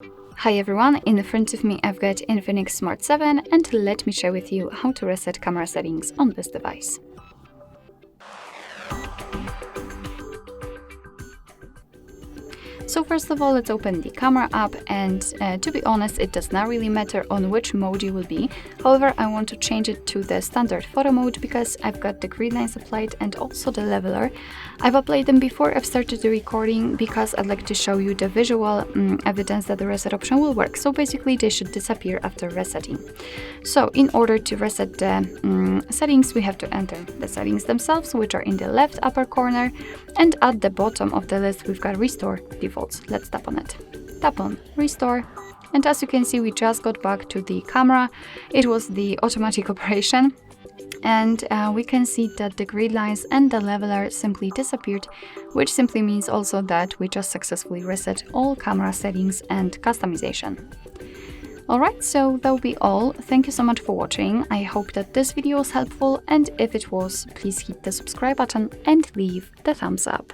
Hi everyone, in front of me I've got INFINIX Smart 7 and let me share with you how to reset camera settings on this device. So first of all, let's open the camera app, and to be honest, it does not really matter on which mode you will be. However, I want to change it to the standard photo mode because I've got the grid lines applied and also the leveler. I've applied them before I've started the recording because I'd like to show you the visual evidence that the reset option will work. So basically they should disappear after resetting. So in order to reset the settings, we have to enter the settings themselves, which are in the left upper corner, and at the bottom of the list we've got restore defaults. Let's tap on it. Tap on restore, and as you can see, we just got back to the camera. It was the automatic operation, and we can see that the grid lines and the leveler simply disappeared, which simply means also that we just successfully reset all camera settings and customization. Alright, so that will be all. Thank you so much for watching. I hope that this video was helpful, and if it was, please hit the subscribe button and leave the thumbs up.